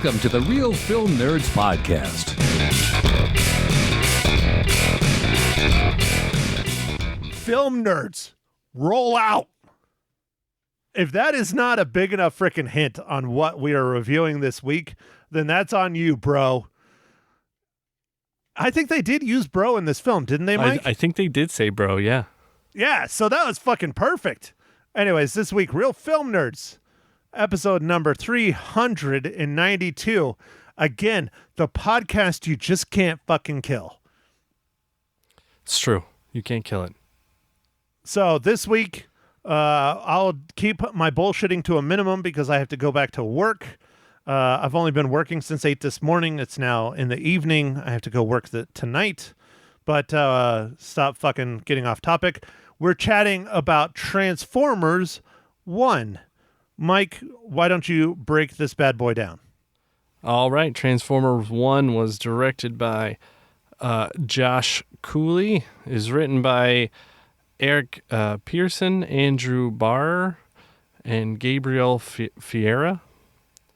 Welcome to the Real Film Nerds Podcast. Film nerds, roll out. If that is not a big enough freaking hint on what we are reviewing this week, then that's on you, bro. I think they did use bro in this film, didn't they, Mike? I think they did say bro, yeah. Yeah, so that was fucking perfect. Anyways, this week, Real Film Nerds, episode number 392. Again, the podcast you just can't fucking kill. It's true. You can't kill it. So this week, I'll keep my bullshitting to a minimum because I have to go back to work. I've only been working since 8 this morning. It's now in the evening. I have to go work tonight. But stop fucking getting off topic. We're chatting about Transformers 1. Mike, why don't you break this bad boy down? All right. Transformers 1 was directed by Josh Cooley. Is written by Eric Pearson, Andrew Barr, and Gabriel Fiera.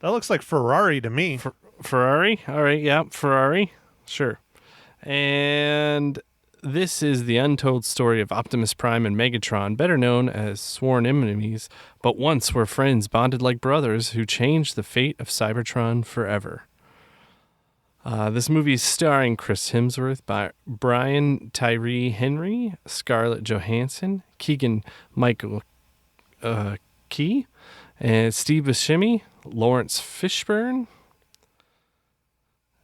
That looks like Ferrari to me. Ferrari? All right, yeah, Ferrari. Sure. And this is the untold story of Optimus Prime and Megatron, better known as sworn enemies, but once were friends bonded like brothers who changed the fate of Cybertron forever. This movie is starring Chris Hemsworth, Brian Tyree Henry, Scarlett Johansson, Keegan-Michael Key, and Steve Buscemi, Lawrence Fishburne.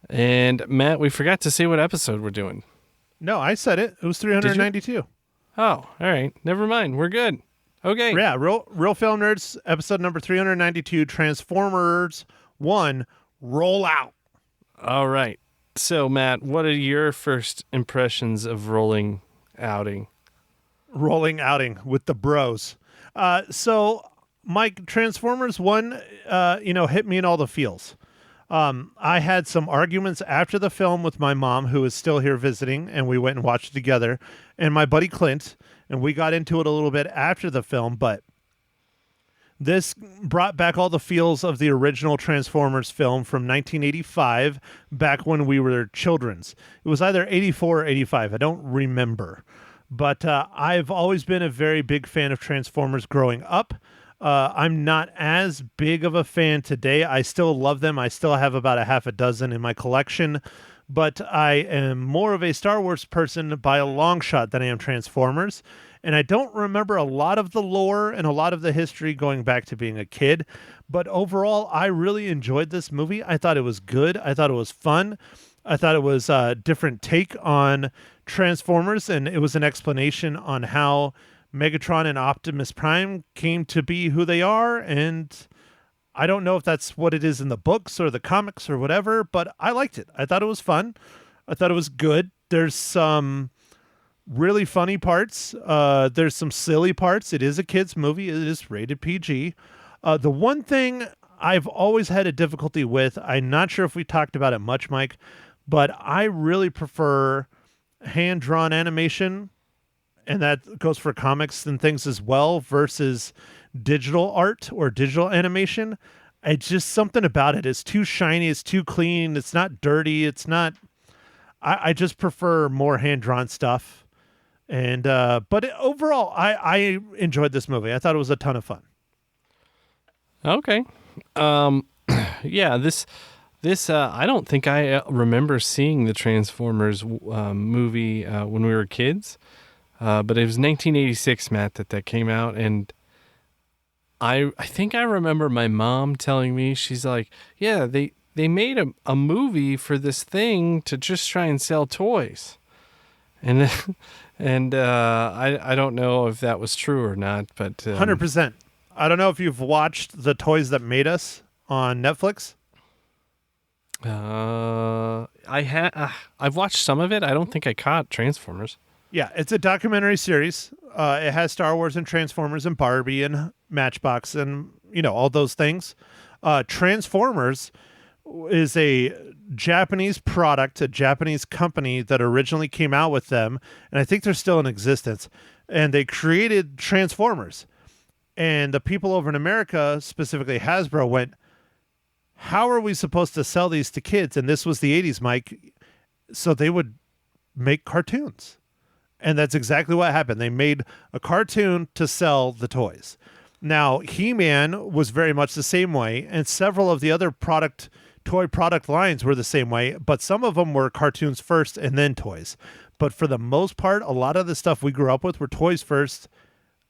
And Matt, we forgot to say what episode we're doing. No, I said it. It was 392. Oh, all right. Never mind. We're good. Okay. Yeah, Real Film Nerds, episode number 392, Transformers 1, roll out. All right. So, Matt, what are your first impressions of Rolling Outing with the bros. So, Mike, Transformers 1, hit me in all the feels. I had some arguments after the film with my mom, who is still here visiting, and we went and watched it together, and my buddy Clint, and we got into it a little bit after the film, but this brought back all the feels of the original Transformers film from 1985, back when we were children's. It was either 84 or 85. I don't remember. But I've always been a very big fan of Transformers growing up. I'm not as big of a fan today. I still love them. I still have about a half a dozen in my collection. But I am more of a Star Wars person by a long shot than I am Transformers. And I don't remember a lot of the lore and a lot of the history going back to being a kid. But overall, I really enjoyed this movie. I thought it was good. I thought it was fun. I thought it was a different take on Transformers. And it was an explanation on how Megatron and Optimus Prime came to be who they are. And I don't know if that's what it is in the books or the comics or whatever, but I liked it. I thought it was fun. I thought it was good. There's some really funny parts. There's some silly parts. It is a kid's movie. It is rated PG. The one thing I've always had a difficulty with, I'm not sure if we talked about it much, Mike, but I really prefer hand-drawn animation, and that goes for comics and things as well, versus digital art or digital animation. It's just something about it. It's too shiny. It's too clean. It's not dirty. It's not... I just prefer more hand-drawn stuff. And but overall, I enjoyed this movie. I thought it was a ton of fun. Okay. Yeah, this I don't think I remember seeing the Transformers movie when we were kids. But it was 1986, Matt, that came out, and I think I remember my mom telling me, she's like, yeah, they made a movie for this thing to just try and sell toys. And I don't know if that was true or not, but 100%. I don't know if you've watched The Toys That Made Us on Netflix. I've watched some of it. I don't think I caught Transformers. Yeah, it's a documentary series. It has Star Wars and Transformers and Barbie and Matchbox and, all those things. Transformers is a Japanese product, a Japanese company that originally came out with them, and I think they're still in existence. And they created Transformers. And the people over in America, specifically Hasbro, went, how are we supposed to sell these to kids? And this was the 80s, Mike. So they would make cartoons. And that's exactly what happened. They made a cartoon to sell the toys. Now, He-Man was very much the same way, and several of the other toy product lines were the same way, but some of them were cartoons first and then toys. But for the most part, a lot of the stuff we grew up with were toys first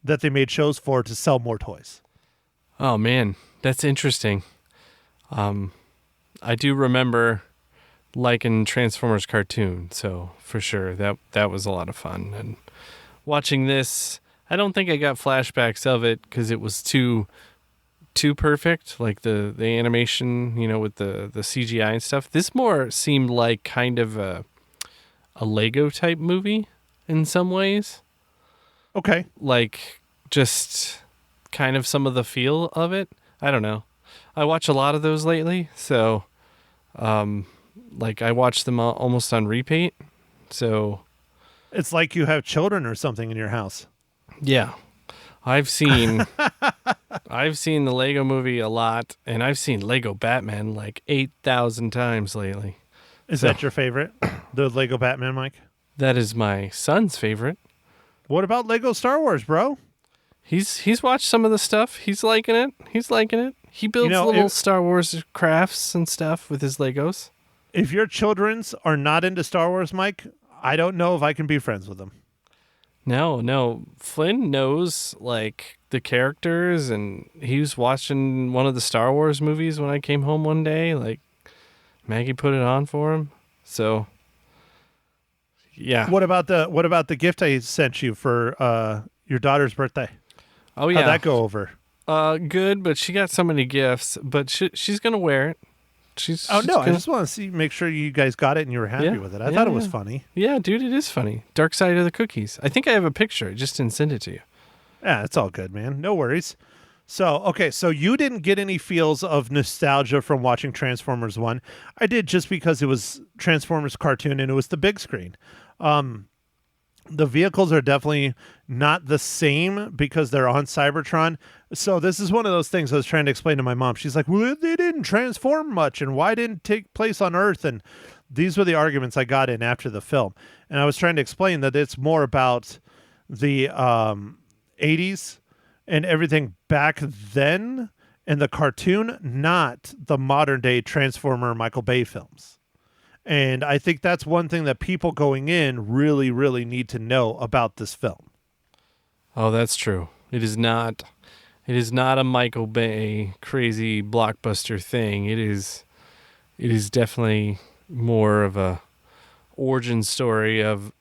that they made shows for to sell more toys. Oh man, that's interesting. I do remember liking Transformers cartoon, so for sure that was a lot of fun. And watching this, I don't think I got flashbacks of it because it was too perfect, like the animation, with the CGI and stuff. This more seemed like kind of a Lego type movie in some ways. Okay. Like just kind of some of the feel of it. I don't know. I watch a lot of those lately, so like I watch them almost on repeat. So it's like you have children or something in your house. Yeah. I've seen the Lego movie a lot, and I've seen Lego Batman like 8,000 times lately. Is that your favorite? The Lego Batman, Mike? That is my son's favorite. What about Lego Star Wars, bro? He's watched some of the stuff. He's liking it. He builds little Star Wars crafts and stuff with his Legos. If your children's are not into Star Wars, Mike, I don't know if I can be friends with them. No. Flynn knows like the characters, and he was watching one of the Star Wars movies when I came home one day. Like Maggie put it on for him. So yeah. What about the gift I sent you for your daughter's birthday? Oh yeah. How'd that go over? Good, but she got so many gifts, but she's gonna wear it. I just want to make sure you guys got it and you were happy with it. I thought it was funny. Yeah, dude, it is funny. Dark Side of the Cookies. I think I have a picture. I just didn't send it to you. Yeah, it's all good, man. No worries. So you didn't get any feels of nostalgia from watching Transformers 1. I did, just because it was Transformers cartoon and it was the big screen. The vehicles are definitely not the same because they're on Cybertron. So this is one of those things I was trying to explain to my mom. She's like, well, they didn't transform much, and why didn't it take place on Earth? And these were the arguments I got in after the film. And I was trying to explain that it's more about the 80s and everything back then in the cartoon, not the modern day Transformer Michael Bay films. And I think that's one thing that people going in really, really need to know about this film. Oh, that's true. It is not a Michael Bay crazy blockbuster thing. It is definitely more of a origin story of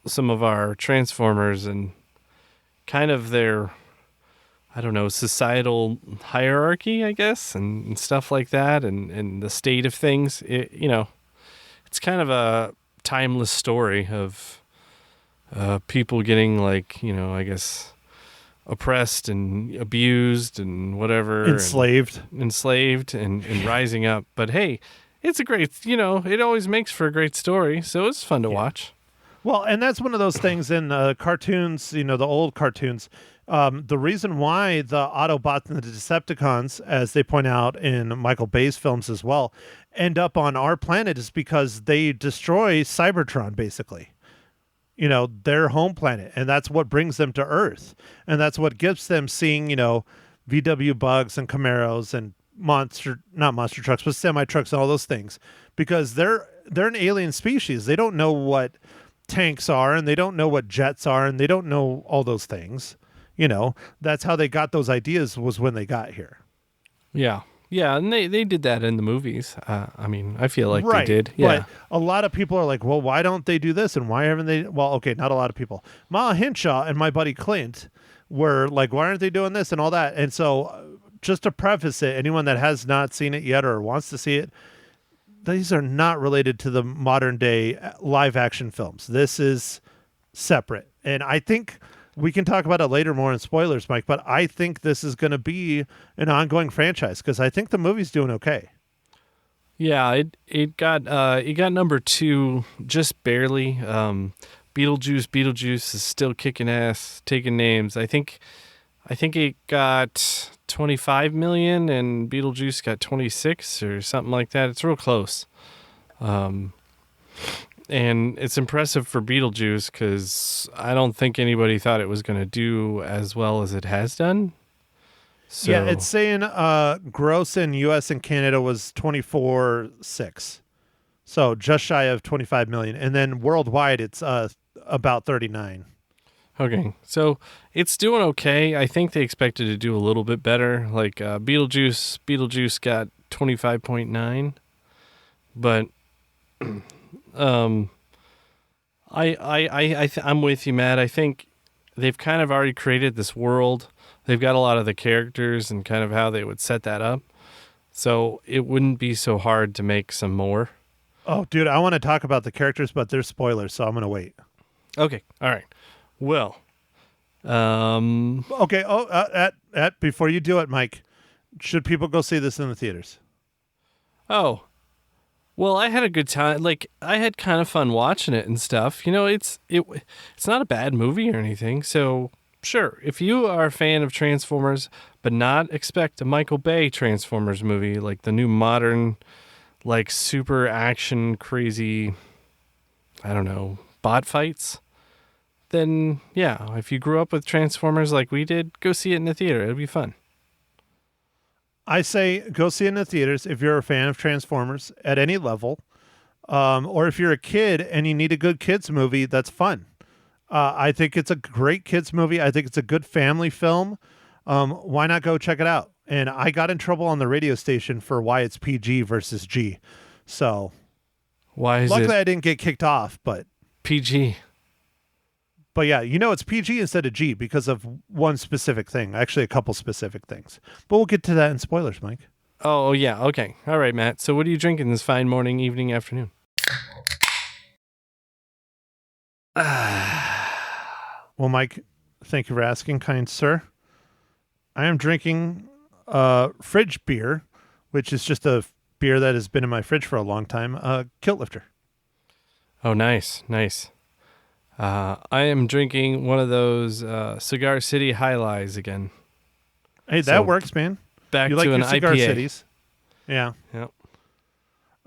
some of our Transformers and kind of their, I don't know, societal hierarchy, I guess, and stuff like that, and the state of things. It's kind of a timeless story of people getting I guess oppressed and abused and whatever, enslaved and rising up. But hey, it's a great, it always makes for a great story, so it's fun to watch. Well, and that's one of those things in cartoons, the old cartoons. The reason why the Autobots and the Decepticons, as they point out in Michael Bay's films as well, end up on our planet is because they destroy Cybertron, basically. Their home planet, and that's what brings them to Earth, and that's what gives them seeing, VW bugs and Camaros and not monster trucks, but semi trucks and all those things, because they're an alien species. They don't know what tanks are, and they don't know what jets are, and they don't know all those things. That's how they got those ideas, was when they got here. Yeah, and they did that in the movies. I feel like right, they did. Yeah, but a lot of people are like, well, why don't they do this, and why haven't they? Well, okay, not a lot of people. Ma Hinshaw and my buddy Clint were like, why aren't they doing this and all that? And so, just to preface it, anyone that has not seen it yet or wants to see it, these are not related to the modern day live action films. This is separate, and I think we can talk about it later more in spoilers, Mike, but I think this is going to be an ongoing franchise because I think the movie's doing okay. Yeah, it got number 2 just barely. Beetlejuice is still kicking ass, taking names. I think I think it got 25 million and Beetlejuice got 26 or something like that. It's real close. And it's impressive for Beetlejuice because I don't think anybody thought it was going to do as well as it has done. So, Yeah, it's saying gross in U.S. and Canada was 24.6, so just shy of 25 million, and then worldwide it's about 39. okay, so it's doing okay. I think they expected to do a little bit better. Like Beetlejuice got 25.9, but I'm with you, Matt. I think they've kind of already created this world. They've got a lot of the characters and kind of how they would set that up. So it wouldn't be so hard to make some more. Oh, dude, I want to talk about the characters, but there's spoilers, so I'm going to wait. Okay. All right. Well, Okay. Oh, before you do it, Mike, should people go see this in the theaters? oh, well, I had a good time. Like, I had kind of fun watching it and stuff. You know, it's not a bad movie or anything. So, sure, if you are a fan of Transformers, but not expect a Michael Bay Transformers movie, like the new modern, like super action, crazy, I don't know, bot fights, then yeah, if you grew up with Transformers like we did, go see it in the theater. It'll be fun. I say go see it in the theaters if you're a fan of Transformers at any level, or if you're a kid and you need a good kids movie that's fun. I think it's a great kids movie. I think it's a good family film. Why not go check it out? And I got in trouble on the radio station for why it's PG versus G. So Why is luckily it I didn't get kicked off, but PG? yeah, it's PG instead of G because of one specific thing. Actually, a couple specific things. But we'll get to that in spoilers, Mike. Oh, yeah. Okay. All right, Matt. So what are you drinking this fine morning, evening, afternoon? Well, Mike, thank you for asking, kind sir. I am drinking fridge beer, which is just a beer that has been in my fridge for a long time, Kilt Lifter. Oh, nice. Nice. I am drinking one of those Cigar City High Lies again. Hey, that So, works, man. Back You like to an your Cigar IPA. Cities. Yeah. Yep.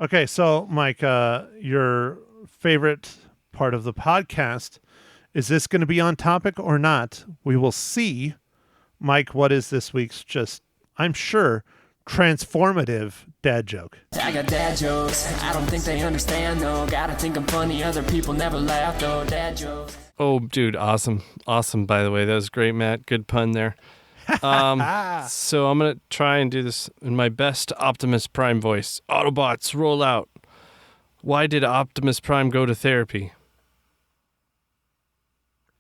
Okay, so, Mike, your favorite part of the podcast, is this going to be on topic or not? We will see. Mike, what is this week's I'm sure, transformative dad joke? I got dad jokes, I don't think they understand though. Gotta think I'm funny, other people never laugh though. Dad jokes. Oh, dude, awesome. Awesome, by the way. That was great, Matt. Good pun there. So I'm going to try and do this in my best Optimus Prime voice. Autobots, roll out. Why did Optimus Prime go to therapy?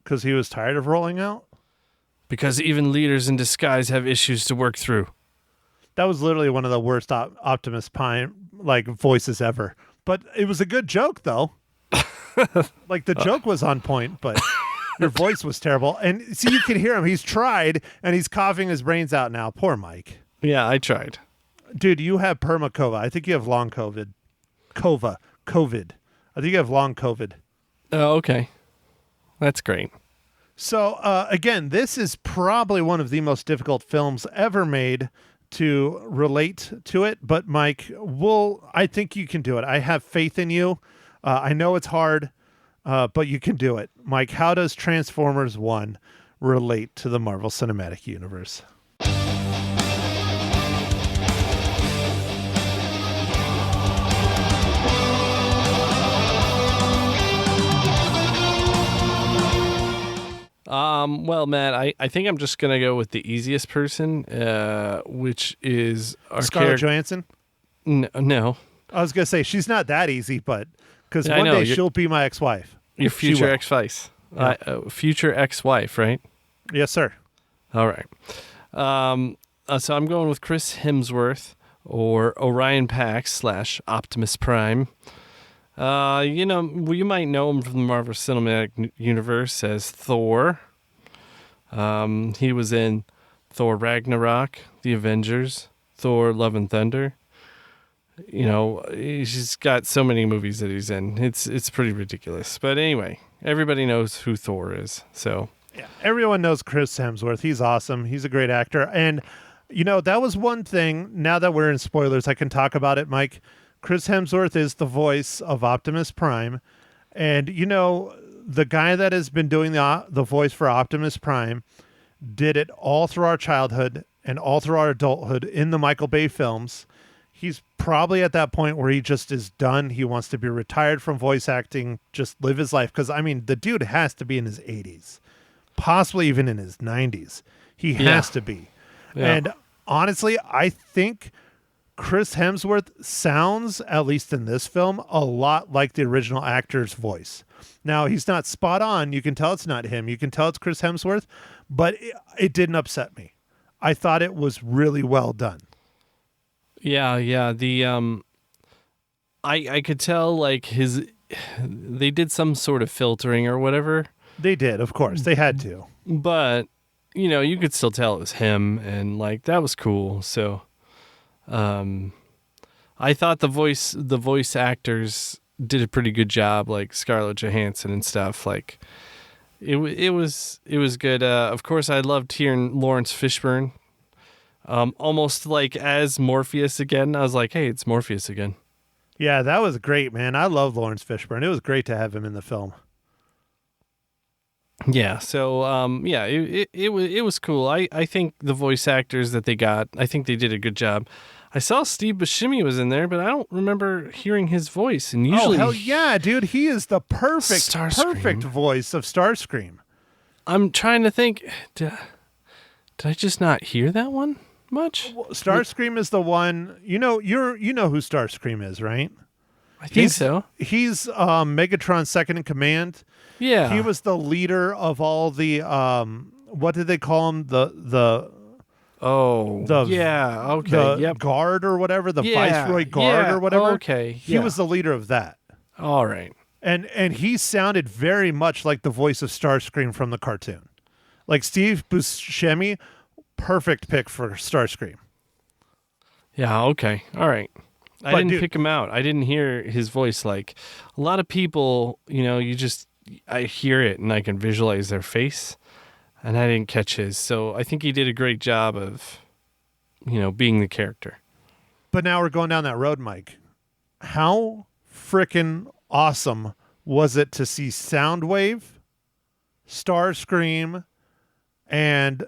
Because he was tired of rolling out? Because even leaders in disguise have issues to work through. That was literally one of the worst Optimus Prime voices ever. But it was a good joke, though. The joke was on point, but your voice was terrible. And see, you can hear him. He's tried, and he's coughing his brains out now. Poor Mike. Yeah, I tried. Dude, you have perma-COVID. I think you have long COVID. COVID. I think you have long COVID. Oh, okay. That's great. So, again, this is probably one of the most difficult films ever made to relate to it. But, Mike, I think you can do it. I have faith in you. I know it's hard, but you can do it. Mike, how does Transformers 1 relate to the Marvel Cinematic Universe? Well, Matt, I think I'm just going to go with the easiest person, which is our Scarlett Johansson? No. I was going to say, she's not that easy, but because I one know, day you're- she'll be my ex-wife. Your She future will. ex-wife. Yeah. Future ex-wife, right? Yes, sir. All right. So I'm going with Chris Hemsworth or Orion Pax / Optimus Prime. You might know him from the Marvel Cinematic Universe as Thor. He was in Thor Ragnarok, The Avengers, Thor Love and Thunder. You know, he's got so many movies that he's in. It's pretty ridiculous. But anyway, everybody knows who Thor is. So Yeah, everyone knows Chris Hemsworth. He's awesome. He's a great actor. And, that was one thing. Now that we're in spoilers, I can talk about it, Mike. Chris Hemsworth is the voice of Optimus Prime. And, the guy that has been doing the voice for Optimus Prime did it all through our childhood and all through our adulthood in the Michael Bay films. He's probably at that point where he just is done. He wants to be retired from voice acting, just live his life. Because, the dude has to be in his 80s, possibly even in his 90s. He has to be. Yeah. And honestly, I think Chris Hemsworth sounds, at least in this film, a lot like the original actor's voice. Now, he's not spot on. You can tell it's not him. You can tell it's Chris Hemsworth, but it didn't upset me. I thought it was really well done. Yeah. The I could tell like they did some sort of filtering or whatever. They did, of course. They had to. But you could still tell it was him, and like that was cool. So I thought the voice actors did a pretty good job, like Scarlett Johansson and stuff. Like it was good. Of course, I loved hearing Lawrence Fishburne. Almost like as Morpheus again. I was like, hey, it's Morpheus again. Yeah, that was great, man. I love Lawrence Fishburne. It was great to have him in the film. Yeah, so it was cool. I think the voice actors that they got, I think they did a good job. I saw Steve Buscemi was in there, but I don't remember hearing his voice. And usually, hell yeah, dude, he is the perfect voice of Starscream. I'm trying to think. Did I just not hear that one much? Well, Starscream is the one. You know who Starscream is, right? I think so. He's Megatron's second in command. Yeah, he was the leader of all the what did they call him? The guard or whatever, the Viceroy Guard or whatever. Okay, he was the leader of that. All right, and he sounded very much like the voice of Starscream from the cartoon. Like Steve Buscemi, perfect pick for Starscream. Yeah, okay. All right. I didn't pick him out. I didn't hear his voice. Like a lot of people, I hear it and I can visualize their face, and I didn't catch his. So I think he did a great job of, being the character. But now we're going down that road, Mike. How frickin' awesome was it to see Soundwave, Starscream, and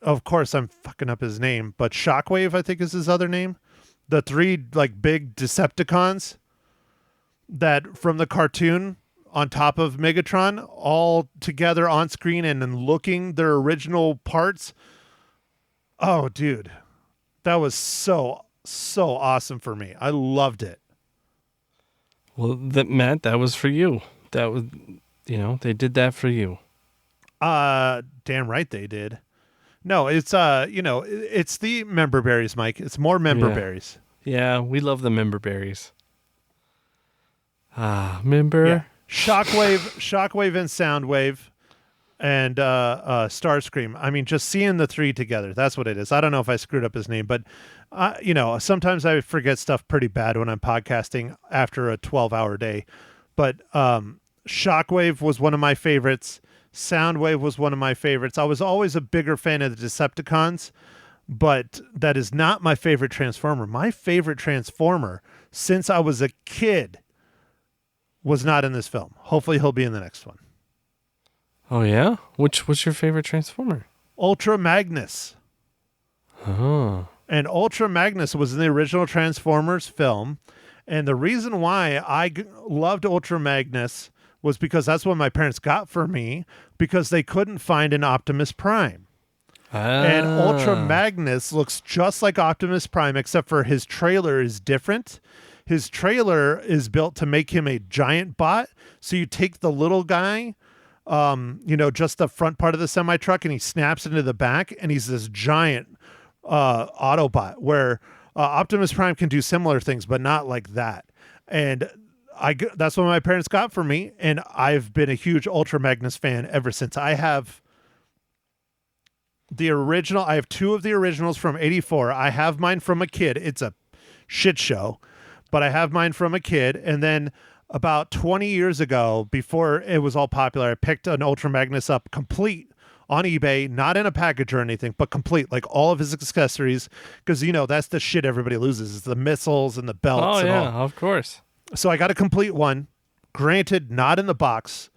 of course I'm fucking up his name, but Shockwave, I think is his other name. The three like big Decepticons that from the cartoon on top of Megatron, all together on screen and then looking their original parts. Oh, dude, that was so awesome for me. I loved it. Well, Matt, that was for you. That was, they did that for you. Damn right they did. No, it's it's the member berries, Mike. It's more member berries. Yeah, we love the member berries. Member. Yeah. Shockwave and Soundwave and Starscream. I mean, just seeing the three together, that's what it is. I don't know if I screwed up his name, but sometimes I forget stuff pretty bad when I'm podcasting after a 12-hour day. But Shockwave was one of my favorites. Soundwave was one of my favorites. I was always a bigger fan of the Decepticons, but that is not my favorite Transformer. My favorite Transformer since I was a kid was not in this film. Hopefully he'll be in the next one. Oh, yeah? What's your favorite Transformer? Ultra Magnus. Oh. And Ultra Magnus was in the original Transformers film. And the reason why I loved Ultra Magnus was because that's what my parents got for me, because they couldn't find an Optimus Prime. And Ultra Magnus looks just like Optimus Prime, except for his trailer is different. His trailer is built to make him a giant bot. So you take the little guy, just the front part of the semi-truck, and he snaps into the back, and he's this giant Autobot, where Optimus Prime can do similar things, but not like that. And that's what my parents got for me, and I've been a huge Ultra Magnus fan ever since. I have the original. I have two of the originals from '84. I have mine from a kid. It's a shit show, but I have mine from a kid. And then about 20 years ago, before it was all popular, I picked an Ultra Magnus up complete on eBay, not in a package or anything, but complete, like all of his accessories, because that's the shit everybody loses, is the missiles and the belts. Oh and yeah, all. of course. So I got a complete one, granted not in the box,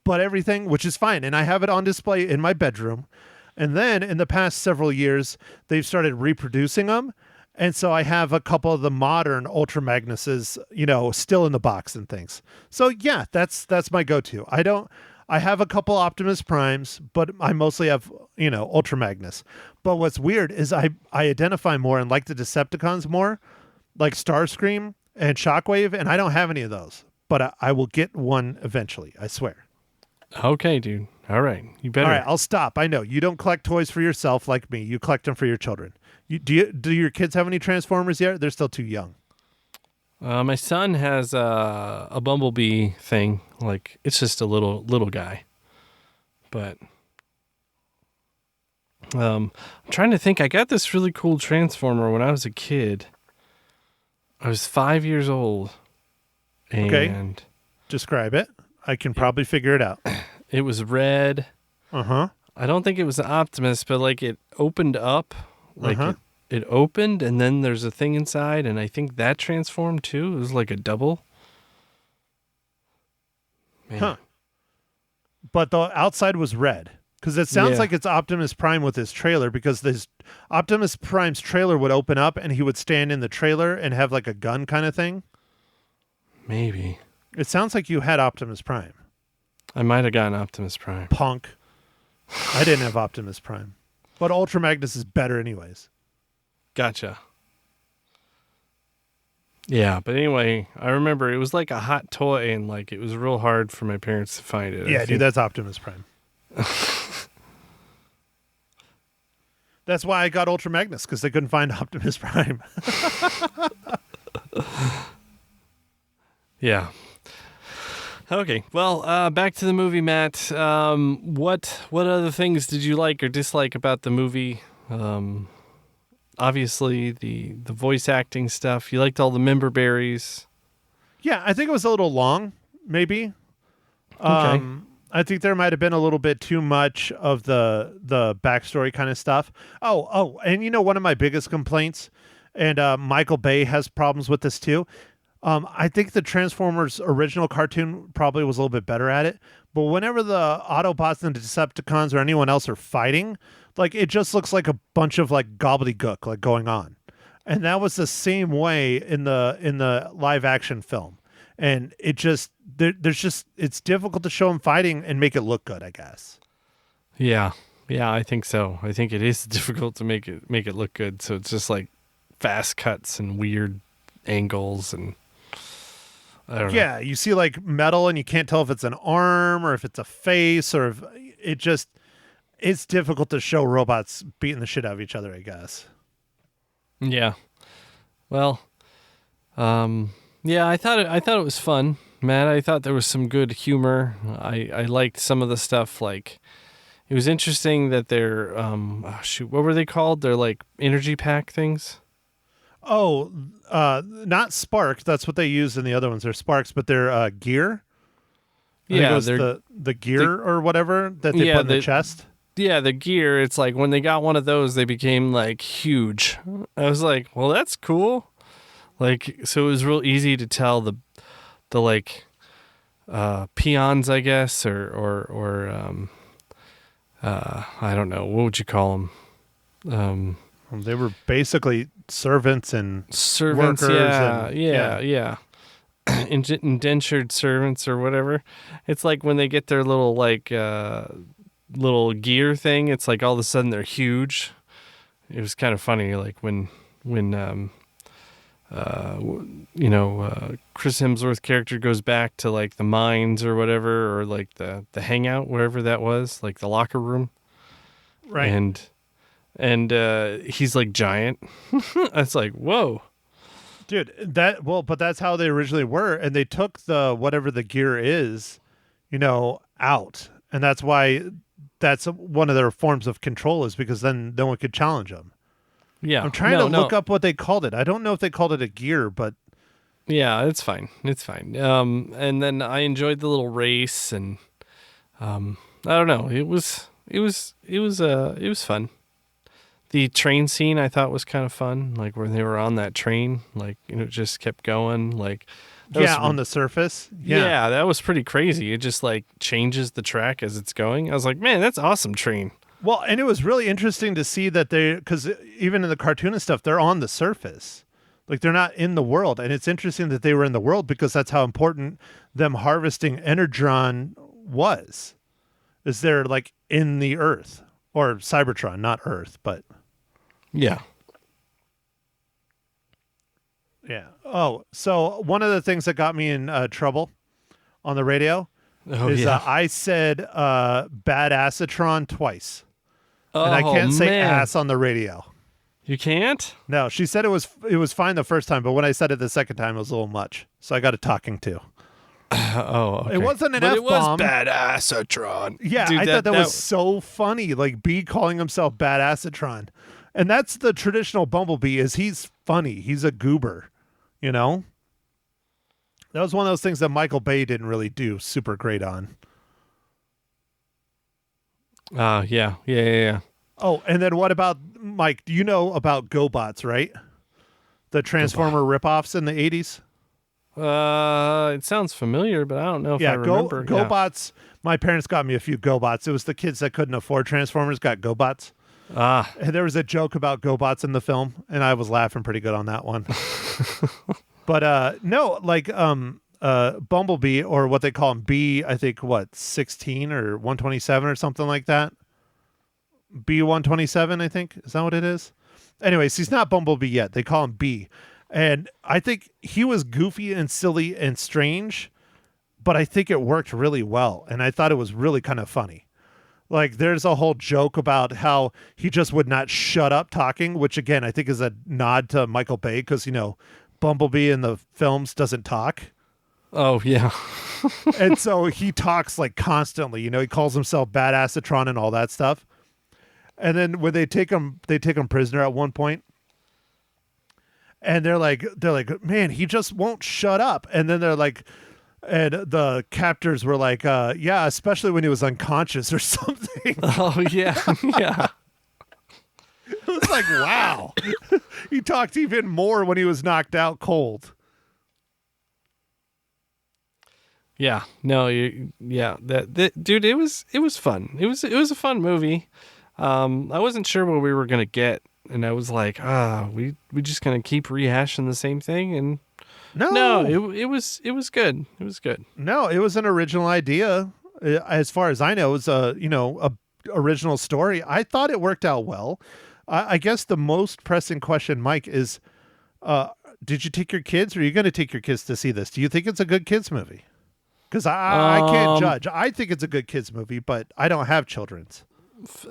but everything, which is fine, and I have it on display in my bedroom. And then in the past several years, they've started reproducing them. And so I have a couple of the modern Ultra Magnuses, still in the box and things. So yeah, that's my go-to. I have a couple Optimus Primes, but I mostly have, Ultra Magnus. But what's weird is I identify more and like the Decepticons more, like Starscream and Shockwave, and I don't have any of those. But I will get one eventually, I swear. Okay, dude. All right. You better. All right, I'll stop. I know you don't collect toys for yourself like me. You collect them for your children. Do your kids have any Transformers yet? They're still too young. My son has a Bumblebee thing. Like, it's just a little guy. But I'm trying to think. I got this really cool Transformer when I was a kid. I was 5 years old. And Okay. Describe it. I can probably figure it out. it was red. Uh-huh. I don't think it was an Optimus, but like it opened up. Like Uh-huh. it opened, and then there's a thing inside, and I think that transformed too. It was like a double. Man. Huh. But the outside was red. Because it sounds Yeah. like it's Optimus Prime with his trailer, because this Optimus Prime's trailer would open up and he would stand in the trailer and have like a gun kind of thing. Maybe. It sounds like you had Optimus Prime. I might have gotten Optimus Prime. Punk. I didn't have Optimus Prime. But Ultra Magnus is better anyways. Gotcha. Yeah, but anyway, I remember it was like a hot toy, and like it was real hard for my parents to find it. I Yeah, think. dude, that's Optimus Prime. That's why I got Ultra Magnus, because they couldn't find Optimus Prime. Yeah. Okay. Well, back to the movie, Matt. What other things did you like or dislike about the movie? Obviously the voice acting stuff. You liked all the member berries. Yeah, I think it was a little long, maybe. Okay. I think there might have been a little bit too much of the backstory kind of stuff. Oh, and one of my biggest complaints, and Michael Bay has problems with this too. I think the Transformers original cartoon probably was a little bit better at it. But whenever the Autobots and the Decepticons or anyone else are fighting, like it just looks like a bunch of like gobbledygook like going on. And that was the same way in the live action film. And it just it's difficult to show them fighting and make it look good, I guess. Yeah, I think so. I think it is difficult to make it look good. So it's just like fast cuts and weird angles, and I don't know. Yeah, you see like metal and you can't tell if it's an arm or if it's a face or if it's difficult to show robots beating the shit out of each other, I guess. Yeah. Well, yeah, I thought it was fun, Matt. I thought there was some good humor. I liked some of the stuff. Like, it was interesting that they're what were they called? They're like energy pack things. Oh, not Spark. That's what they use in the other ones. They're Sparks, but they're gear. I think it Yeah, was they're the gear or whatever that they put in the chest. Yeah, the gear. It's like when they got one of those, they became like huge. I was like, well, that's cool. Like, so it was real easy to tell the like peons, I guess, or I don't know, what would you call them? They were basically servants and Servants, workers yeah. Indentured servants or whatever. It's like when they get their little like little gear thing, it's like all of a sudden they're huge. It was kind of funny, like when Chris Hemsworth character goes back to like the mines or whatever, or like the hangout, wherever that was, like the locker room, right. and he's like giant. It's like, whoa. Dude, but that's how they originally were, and they took the whatever the gear is, out, and that's why that's one of their forms of control, is because then no one could challenge them. Yeah, I'm trying to look up what they called it. I don't know if they called it a gear, but Yeah, it's fine. It's fine. And then I enjoyed the little race, and I don't know. It was fun. The train scene I thought was kind of fun, like where they were on that train, like it just kept going, like On the surface. yeah, that was pretty crazy. It just like changes the track as it's going. I was like, man, that's awesome train. Well, and it was really interesting to see that because even in the cartoon and stuff, they're on the surface. Like they're not in the world. And it's interesting that they were in the world because that's how important them harvesting Energon was. Is they're like in the Earth or Cybertron, not Earth, but Yeah. yeah. Oh, so one of the things that got me in trouble on the radio is I said badassatron twice. And I can't say ass on the radio. You can't? No, she said it was fine the first time, but when I said it the second time, it was a little much. So I got a talking to. Okay. It wasn't an but F-bomb. It was badassatron. Yeah, Dude, I thought that was so funny. Like B calling himself badassatron. And that's the traditional Bumblebee is he's funny. He's a goober, you know? That was one of those things that Michael Bay didn't really do super great on. Yeah. Oh, and then what about, Mike, do you know about GoBots, right? The Transformer ripoffs in the 80s? It sounds familiar, but I don't know if I remember. GoBots, my parents got me a few GoBots. It was the kids that couldn't afford Transformers got GoBots. And there was a joke about GoBots in the film, and I was laughing pretty good on that one. But no, like Bumblebee, or what they call him, B, I think, 16 or 127 or something like that? B127, I think. Is that what it is? Anyways, he's not Bumblebee yet. They call him B. And I think he was goofy and silly and strange, but I think it worked really well. And I thought it was really kind of funny. Like, there's a whole joke about how he just would not shut up talking, which, again, I think is a nod to Michael Bay because, you know, Bumblebee in the films doesn't talk. Oh, yeah. And so he talks, like, constantly. You know, he calls himself Badassatron and all that stuff. And then when they take him prisoner at one point, and they're like, man, he just won't shut up. And then they're like, and the captors were like, yeah, especially when he was unconscious or something. Oh, yeah. Yeah. It was like, wow. He talked even more when he was knocked out cold. Yeah. No, that dude, it was fun. It was a fun movie. I wasn't sure what we were going to get. And I was like, we just going to keep rehashing the same thing. And no, it was good. It was good. No, it was an original idea. As far as I know, it was a original story. I thought it worked out well. I guess the most pressing question, Mike, is, did you take your kids, or are you going to take your kids to see this? Do you think it's a good kids movie? Because I can't judge. I think it's a good kids movie, but I don't have children's.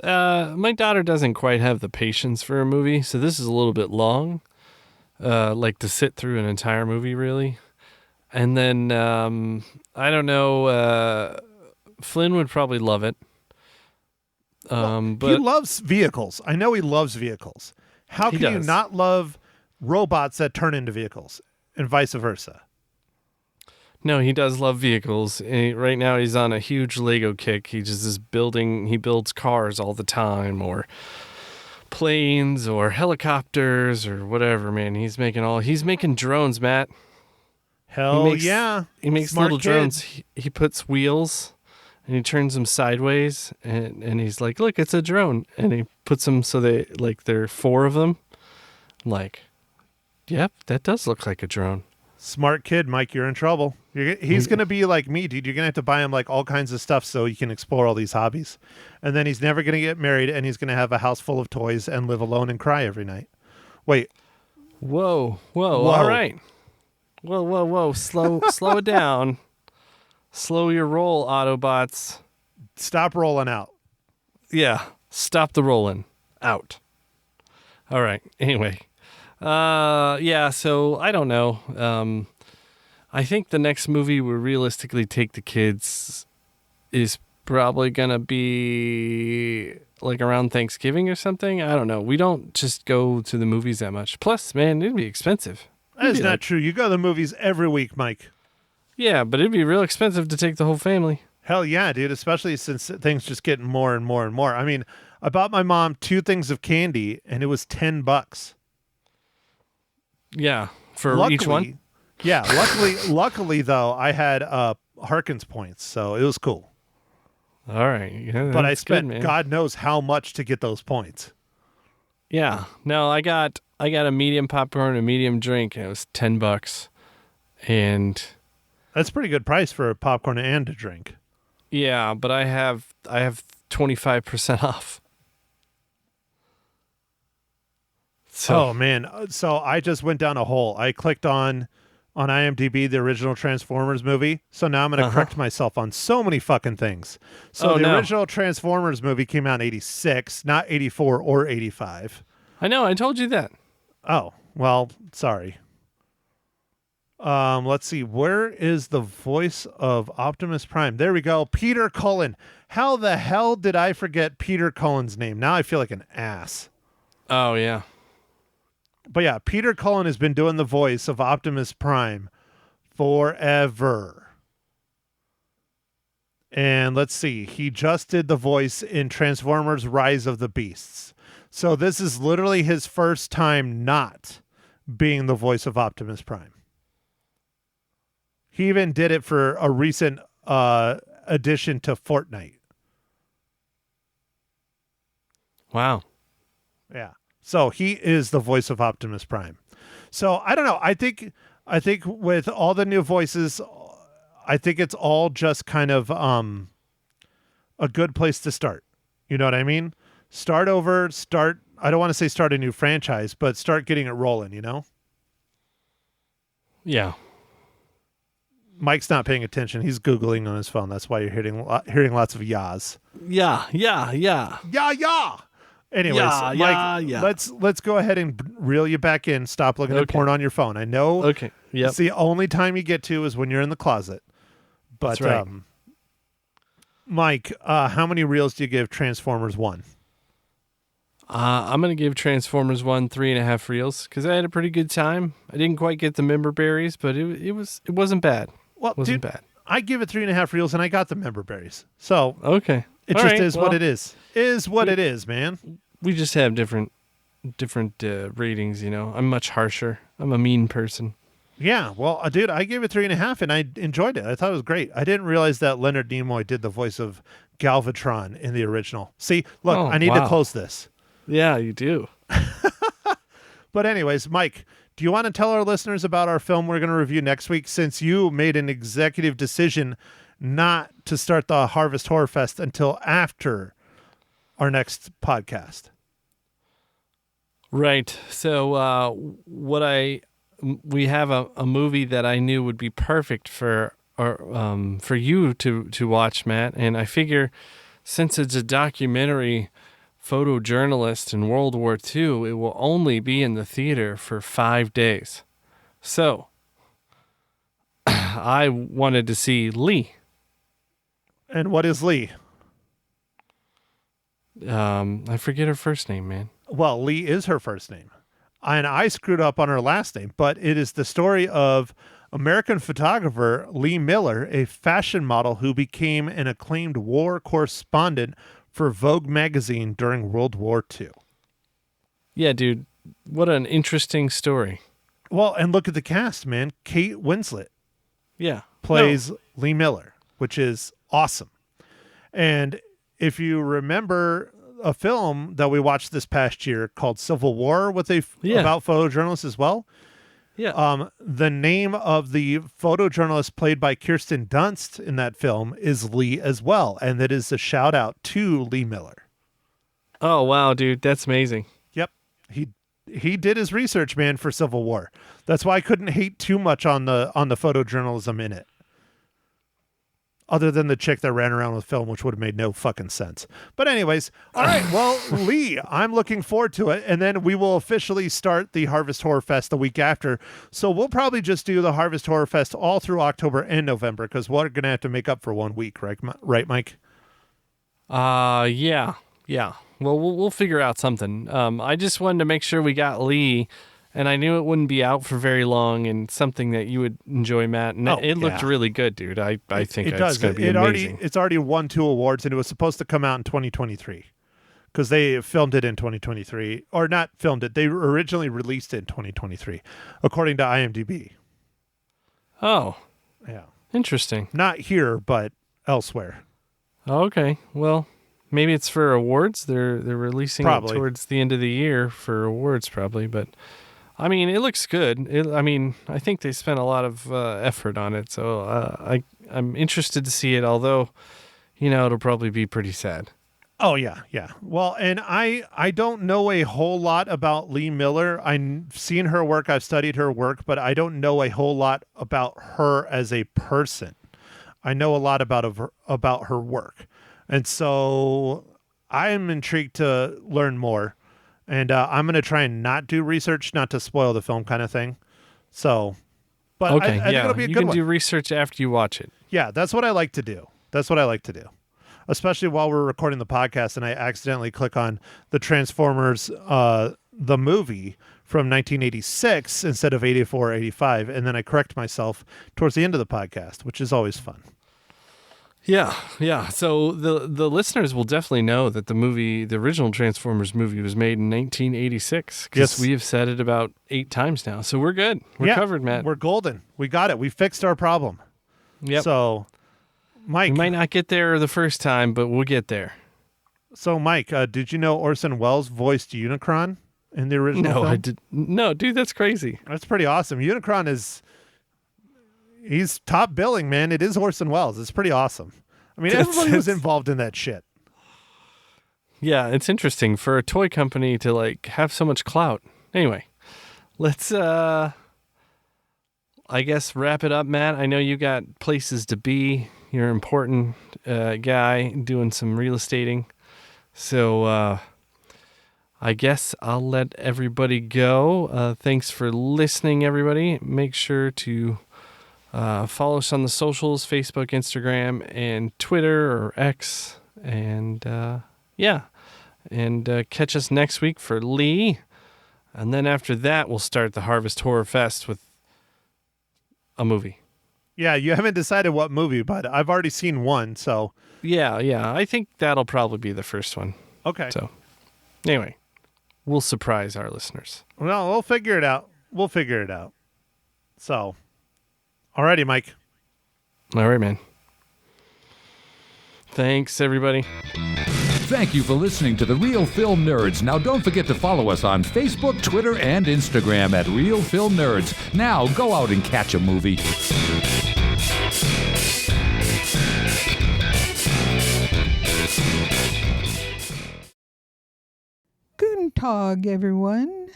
My daughter doesn't quite have the patience for a movie, so this is a little bit long, like to sit through an entire movie, really. And then, I don't know, Flynn would probably love it. But he loves vehicles. I know he loves vehicles. How can you not love robots that turn into vehicles and vice versa? No, he does love vehicles. Right now he's on a huge Lego kick. He just is he builds cars all the time, or planes or helicopters or whatever, man. He's making drones, Matt. Yeah. He makes Smart little kid. drones. He puts wheels and he turns them sideways, and he's like, look, it's a drone. And he puts them so there are 4 of them. I'm like, yep, that does look like a drone. Smart kid, Mike, you're in trouble. He's going to be like me, dude. You're going to have to buy him like all kinds of stuff so he can explore all these hobbies. And then he's never going to get married, and he's going to have a house full of toys and live alone and cry every night. Wait. Whoa. All right. Whoa. Slow it down. Slow your roll, Autobots. Stop rolling out. Yeah. Stop the rolling. Out. All right. Anyway. Yeah, so I don't know. I think the next movie we realistically take the kids is probably gonna be like around Thanksgiving or something. I don't know. We don't just go to the movies that much. Plus, man, it'd be expensive. That is not true. You go to the movies every week, Mike. Yeah, but it'd be real expensive to take the whole family. Hell yeah, dude, especially since things just getting more and more and more. I mean, I bought my mom 2 things of candy and it was $10. Yeah, for Luckily, each one. Yeah, luckily though, I had Harkins points, so it was cool. All right. Yeah, But I that's spent good, man. God knows how much to get those points. Yeah. No, I got a medium popcorn and a medium drink, and it was $10. And That's a pretty good price for a popcorn and a drink. yeah, but I have 25% off. So Oh man, so I just went down a hole. I clicked on IMDb the original Transformers movie. So now I'm going to correct myself on so many fucking things. So the original Transformers movie came out in 86, not 84 or 85. I know, I told you that. Oh, well, sorry. Let's see. Where is the voice of Optimus Prime? There we go. Peter Cullen. How the hell did I forget Peter Cullen's name? Now I feel like an ass. Oh yeah. But yeah, Peter Cullen has been doing the voice of Optimus Prime forever. And let's see. He just did the voice in Transformers Rise of the Beasts. So this is literally his first time not being the voice of Optimus Prime. He even did it for a recent addition to Fortnite. Wow. Yeah. So he is the voice of Optimus Prime. So I don't know. I think with all the new voices, I think it's all just kind of a good place to start. You know what I mean? Start over, I don't want to say start a new franchise, but start getting it rolling, you know? Yeah. Mike's not paying attention. He's Googling on his phone. That's why you're hearing lots of yas. Yeah. Yeah. Anyways, Mike, yeah. let's go ahead and reel you back in. Stop looking at porn on your phone. I know. Okay. Yep. It's the only time you get to is when you're in the closet. But That's right. Mike, how many reels do you give Transformers 1? I'm gonna give Transformers 1 3.5 reels because I had a pretty good time. I didn't quite get the member berries, but it wasn't bad. Well, It wasn't dude, bad. I give it 3.5 reels, and I got the member berries. So Okay. it All just right, is well, what it is. Is what it is, man. We just have different ratings, you know. I'm much harsher. I'm a mean person. Yeah, well, dude, I gave it 3.5, and I enjoyed it. I thought it was great. I didn't realize that Leonard Nimoy did the voice of Galvatron in the original. See, look, Oh, I need to wow. close this. Yeah, you do. But anyways, Mike, do you want to tell our listeners about our film we're going to review next week, since you made an executive decision not to start the Harvest Horror Fest until after our next podcast? Right. So we have a movie that I knew would be perfect for you to watch, Matt, and I figure since it's a documentary photojournalist in World War II, it will only be in the theater for 5 days. So I wanted to see Lee. And what is Lee? I forget her first name, man. Well, Lee is her first name. And I screwed up on her last name, but it is the story of American photographer Lee Miller, a fashion model who became an acclaimed war correspondent for Vogue magazine during World War II. Yeah, dude. What an interesting story. Well, and look at the cast, man. Kate Winslet Yeah. plays Lee Miller, which is awesome. And if you remember a film that we watched this past year called Civil War about photojournalists as well. Yeah. The name of the photojournalist played by Kirsten Dunst in that film is Lee as well. And that is a shout out to Lee Miller. Oh, wow, dude. That's amazing. Yep. He did his research, man, for Civil War. That's why I couldn't hate too much on the photojournalism in it. Other than the chick that ran around with film, which would have made no fucking sense. But anyways, all right, well, Lee, I'm looking forward to it. And then we will officially start the Harvest Horror Fest the week after. So we'll probably just do the Harvest Horror Fest all through October and November, because we're going to have to make up for 1 week, right, Mike? Yeah. Well, we'll figure out something. I just wanted to make sure we got Lee And I knew it wouldn't be out for very long, and something that you would enjoy, Matt. And it looked really good, dude. I think it's going to be amazing. It's already won 2 awards, and it was supposed to come out in 2023 because they filmed it in 2023. Or not filmed it. They originally released it in 2023, according to IMDb. Oh. Yeah. Interesting. Not here, but elsewhere. Okay. Well, maybe it's for awards. They're releasing it towards the end of the year for awards, probably, but... I mean, it looks good. I think they spent a lot of effort on it, so I'm interested to see it, although, it'll probably be pretty sad. Oh, yeah. Well, and I don't know a whole lot about Lee Miller. I've seen her work. I've studied her work, but I don't know a whole lot about her as a person. I know a lot about her work. And so I am intrigued to learn more. And I'm going to try and not do research, not to spoil the film kind of thing. So, but okay, I think it'll be a good one. You can do research after you watch it. Yeah, that's what I like to do. Especially while we're recording the podcast and I accidentally click on the Transformers, the movie from 1986 instead of 84 or 85. And then I correct myself towards the end of the podcast, which is always fun. Yeah. So the listeners will definitely know that the original Transformers movie was made in 1986 because we have said it about 8 times now. So we're good. We're covered, Matt. We're golden. We got it. We fixed our problem. Yep. So, Mike. We might not get there the first time, but we'll get there. So, Mike, did you know Orson Welles voiced Unicron in the original film? No, I did. No, dude, that's crazy. That's pretty awesome. Unicron he's top billing, man. It is Orson Welles. It's pretty awesome. I mean, everybody was involved in that shit. Yeah, it's interesting for a toy company to have so much clout. Anyway, let's I guess wrap it up, Matt. I know you got places to be. You're an important guy doing some real estating. So I guess I'll let everybody go. Thanks for listening, everybody. Make sure to follow us on the socials, Facebook, Instagram, and Twitter or X. And catch us next week for Lee. And then after that, we'll start the Harvest Horror Fest with a movie. Yeah, you haven't decided what movie, but I've already seen one, so. Yeah. I think that'll probably be the first one. Okay. So, anyway, we'll surprise our listeners. Well, we'll figure it out. So. Alrighty, Mike. All right, man. Thanks, everybody. Thank you for listening to The Real Film Nerds. Now, don't forget to follow us on Facebook, Twitter, and Instagram at Real Film Nerds. Now, go out and catch a movie. Guten Tag, everyone.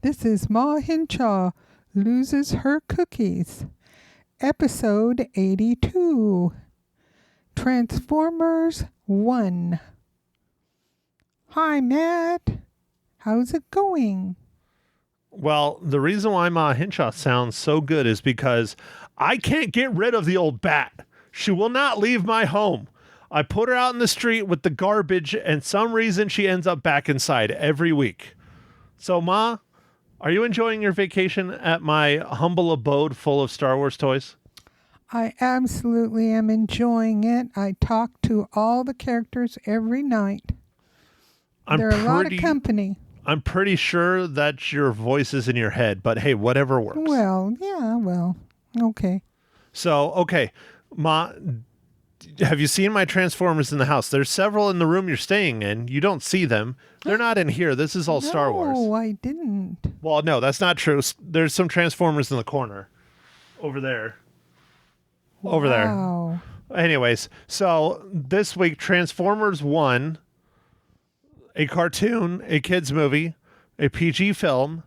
This is Ma Hinshaw Loses Her Cookies. Episode 82, Transformers 1. Hi, Matt. How's it going? Well, the reason why Ma Hinshaw sounds so good is because I can't get rid of the old bat. She will not leave my home. I put her out in the street with the garbage, and some reason she ends up back inside every week. So, Ma, are you enjoying your vacation at my humble abode full of Star Wars toys? I absolutely am enjoying it. I talk to all the characters every night. They're a lot of company. I'm pretty sure that your voice is in your head, but hey, whatever works. Well, okay. So, okay, Ma, have you seen my Transformers in the house? There's several in the room you're staying in. You don't see them. They're not in here. This is all Star Wars. No, I didn't. Well, no, that's not true. There's some Transformers in the corner. Over there. Over wow. there. Anyways, so this week, Transformers 1, a cartoon, a kid's movie, a PG film.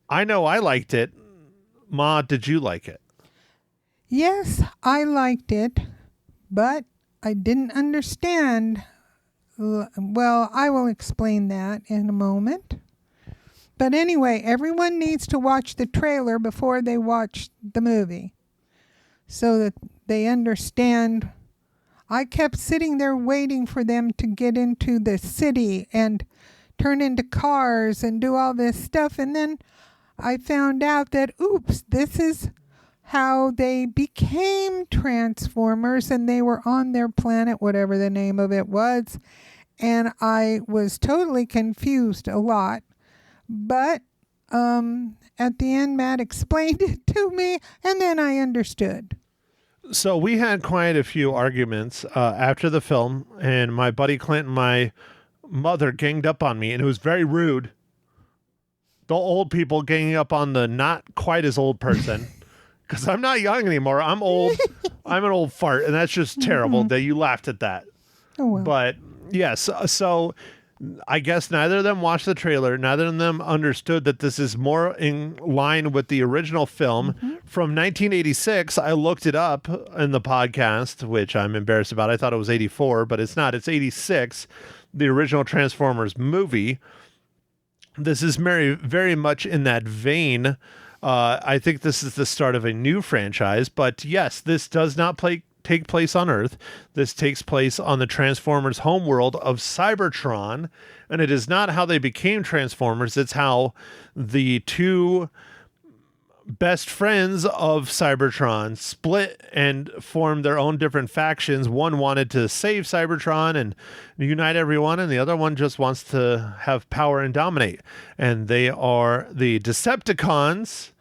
I know I liked it. Ma, did you like it? Yes, I liked it, but I didn't understand. Well, I will explain that in a moment. But anyway, everyone needs to watch the trailer before they watch the movie so that they understand. I kept sitting there waiting for them to get into the city and turn into cars and do all this stuff. And then I found out that, oops, this is how they became Transformers, and they were on their planet, whatever the name of it was. And I was totally confused a lot. But at the end, Matt explained it to me, and then I understood. So we had quite a few arguments after the film, and my buddy Clint and my mother ganged up on me, and it was very rude. The old people ganging up on the not quite as old person, because I'm not young anymore. I'm old. I'm an old fart, and that's just terrible that you laughed at that. Oh, well. But yes, so I guess neither of them watched the trailer. Neither of them understood that this is more in line with the original film from 1986. I looked it up in the podcast, which I'm embarrassed about. I thought it was 84, but it's not. It's 86, the original Transformers movie. This is very, very much in that vein. I think this is the start of a new franchise. But yes, this does not take place on Earth. This takes place on the Transformers homeworld of Cybertron, and it is not how they became Transformers. It's how the two best friends of Cybertron split and formed their own different factions. One wanted to save Cybertron and unite everyone, and the other one just wants to have power and dominate. And they are the Decepticons,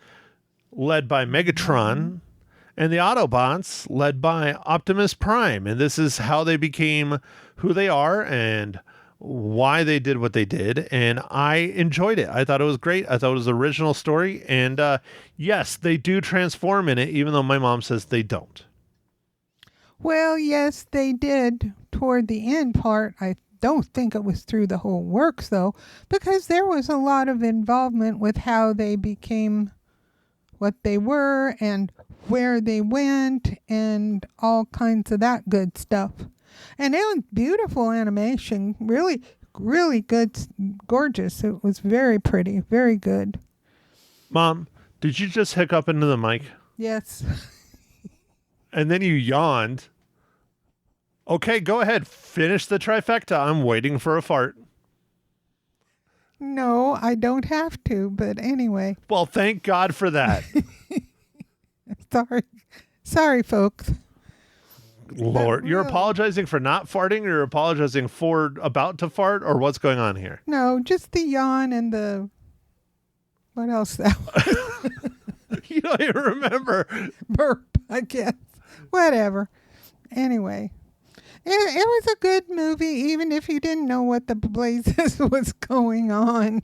led by Megatron, and the Autobots, led by Optimus Prime. And this is how they became who they are and why they did what they did. And I enjoyed it. I thought it was great. I thought it was an original story. And yes, they do transform in it, even though my mom says they don't. Well, yes, they did toward the end part. I don't think it was through the whole works, though, because there was a lot of involvement with how they became what they were and where they went and all kinds of that good stuff. And it was beautiful animation, really, really good, gorgeous. It was very pretty, very good. Mom, did you just hiccup into the mic? Yes. And then you yawned. Okay, go ahead. Finish the trifecta. I'm waiting for a fart. No, I don't have to, but anyway. Well, thank God for that. Sorry, folks. Lord, you're apologizing for not farting, or you're apologizing for about to fart, or what's going on here? No, just the yawn and the... What else that was? You don't even remember. Burp, I guess. Whatever. Anyway. It was a good movie, even if you didn't know what the blazes was going on.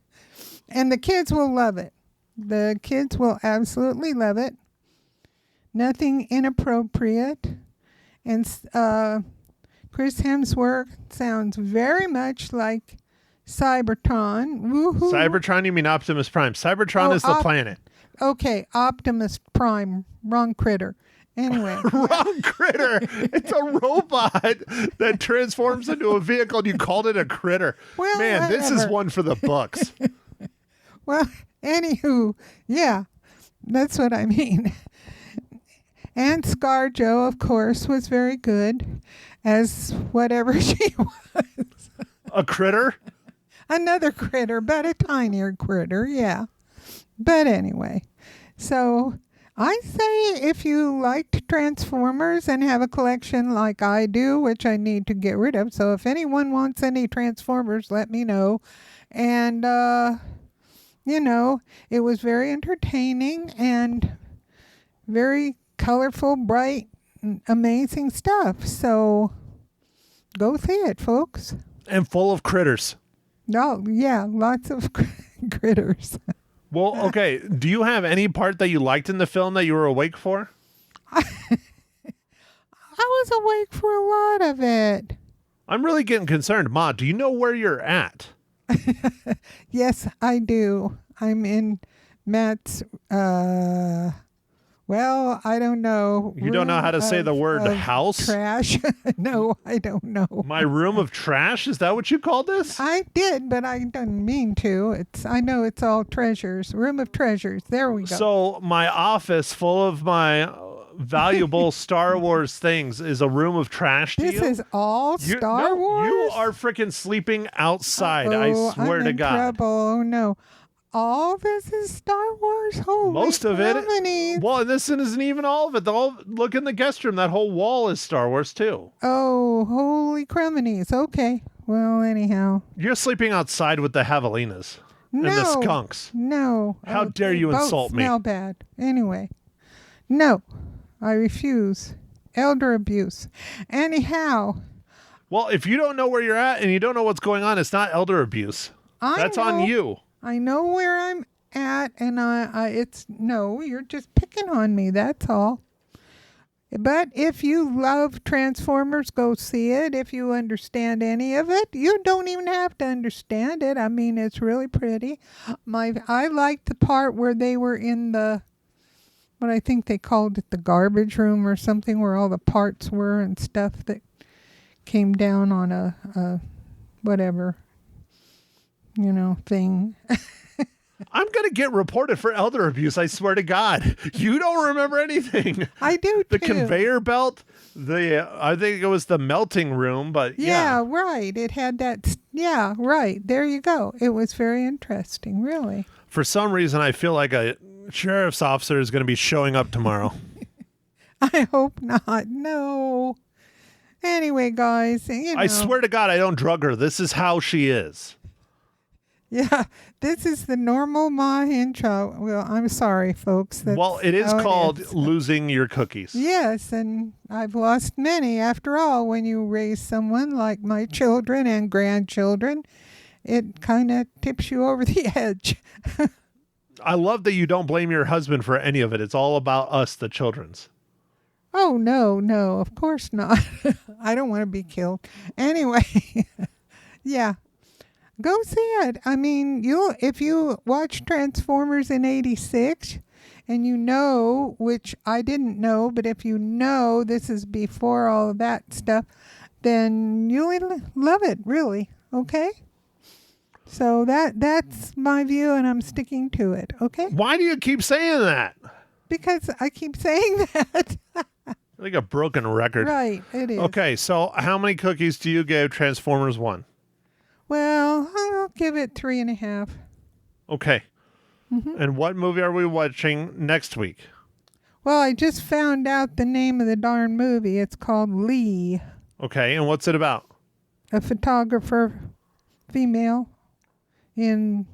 And the kids will love it. The kids will absolutely love it. Nothing inappropriate. And Chris Hemsworth sounds very much like Cybertron. Woohoo. Cybertron, you mean Optimus Prime. Cybertron is the planet. Okay, Optimus Prime. Wrong critter. Anyway. Wrong critter. It's a robot that transforms into a vehicle, and you called it a critter. Well, man, whatever. This is one for the books. Well, anywho, yeah, that's what I mean. And ScarJo, of course, was very good as whatever she was. A critter? Another critter, but a tinier critter, yeah. But anyway, so I say if you liked Transformers and have a collection like I do, which I need to get rid of, so if anyone wants any Transformers, let me know. And, it was very entertaining and very colorful, bright, amazing stuff. So go see it, folks. And full of critters. Oh, yeah, lots of critters. Well, okay. Do you have any part that you liked in the film that you were awake for? I was awake for a lot of it. I'm really getting concerned. Ma, do you know where you're at? Yes, I do. I'm in Matt's, well, I don't know. You don't know how to say the word house? Trash? No, I don't know. My room of trash? Is that what you called this? I did, but I didn't mean to. I know it's all treasures. Room of treasures. There we go. So my office full of my valuable Star Wars things is a room of trash to This you? is all Star Wars? You are freaking sleeping outside. I swear I'm to in God. trouble. Oh, no. All this is Star Wars? Holy Most of it. criminy. Well, and this isn't even all of it. Look in the guest room. That whole wall is Star Wars too. Oh, holy criminies. Okay. Well, anyhow. You're sleeping outside with the javelinas and the No. skunks. No. How dare they you both insult me. smell bad. Anyway. No. I refuse. Elder abuse. Anyhow. Well, if you don't know where you're at and you don't know what's going on, it's not elder abuse. That's on know. you. I know where I'm at, and you're just picking on me. That's all. But if you love Transformers, go see it. If you understand any of it, you don't even have to understand it. I mean, it's really pretty. I liked the part where they were in what I think they called it the garbage room or something, where all the parts were and stuff that came down on a whatever, thing. I'm going to get reported for elder abuse. I swear to God. You don't remember anything. I do The too. conveyor belt, I think it was the melting room, but Yeah, right. It had that. Yeah, right. There you go. It was very interesting, really. For some reason, I feel like a sheriff's officer is going to be showing up tomorrow. I hope not. No. Anyway, guys, I swear to God, I don't drug her. This is how she is. Yeah, this is the normal Ma intro. Well, I'm sorry, folks. Well, it is how called is. losing your cookies. Yes, and I've lost many. After all, when you raise someone like my children and grandchildren, it kind of tips you over the edge. I love that you don't blame your husband for any of it. It's all about us, the children's. Oh, no, of course not. I don't want to be killed. Anyway, yeah. Go see it. I mean, if you watch Transformers in '86 and which I didn't know, but if this is before all of that stuff, then you'll love it, really. Okay? So that's my view, and I'm sticking to it. Okay? Why do you keep saying that? Because I keep saying that. Like a broken record. Right, it is. Okay, so how many cookies do you give Transformers 1? Well, I'll give it 3.5. Okay. Mm-hmm. And what movie are we watching next week? Well, I just found out the name of the darn movie. It's called Lee, Okay, and what's it about? a photographer, female, in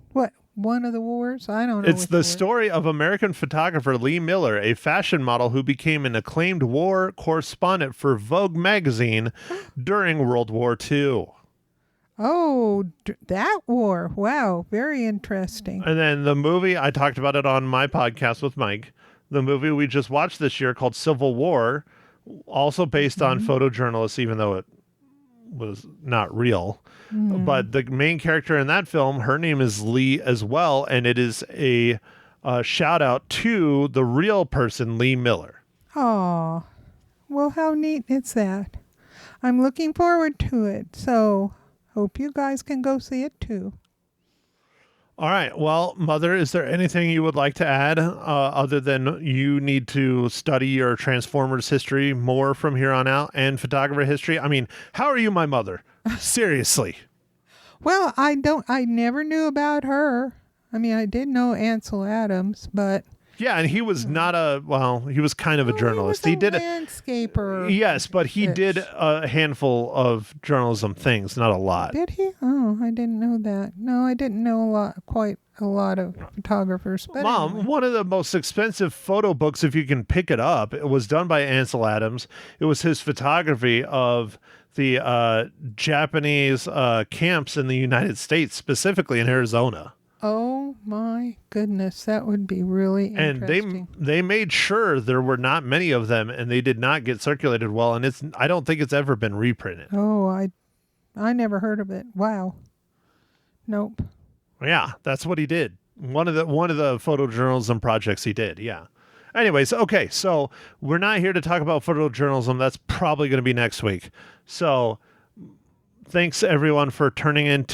one of the wars? I don't know. It's which the war. story of American photographer Lee Miller, a fashion model who became an acclaimed war correspondent for Vogue magazine during World War II. Oh, that war. Wow, very interesting. And then the movie, I talked about it on my podcast with Mike, the movie we just watched this year called Civil War, also based on photojournalists, even though it was not real. But the main character in that film, her name is Lee as well, and it is a shout out to the real person, Lee Miller. Oh, well, how neat is that? I'm looking forward to it. So, hope you guys can go see it too. All right. Well, Mother, is there anything you would like to add other than you need to study your Transformers history more from here on out and photographer history? I mean, how are you my mother? Seriously. Well, I never knew about her. I mean, I did know Ansel Adams, but Yeah, and he was not he was kind of a journalist. He He was did a landscaper. Yes, but he did a handful of journalism things, not a lot. Did he? Oh, I didn't know that. No, I didn't know quite a lot of photographers. But Mom, anyway. one of the most expensive photo books, if you can pick it up, it was done by Ansel Adams. It was his photography of the Japanese camps in the United States, specifically in Arizona. Oh my goodness, that would be really And interesting. they made sure there were not many of them, and they did not get circulated well. And I don't think it's ever been reprinted. Oh, I never heard of it. Wow. Nope. Yeah, that's what he did. One of the photojournalism projects he did. Yeah. Anyways, okay, so we're not here to talk about photojournalism. That's probably going to be next week. So thanks everyone for tuning in,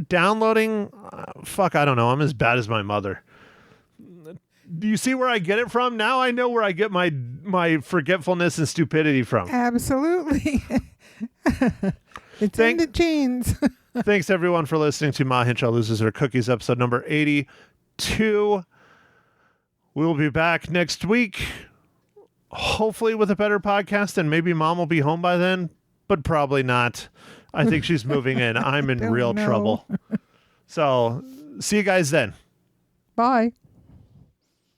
downloading. I don't know. I'm as bad as my mother. Do you see where I get it from? Now I know where I get my forgetfulness and stupidity from. Absolutely. It's in the genes. Thanks, everyone, for listening to Ma Hinshaw Loses Her Cookies, episode number 82. We'll be back next week, hopefully with a better podcast, and maybe Mom will be home by then, but probably not. I think she's moving in. I'm in real trouble. So, see you guys then. Bye.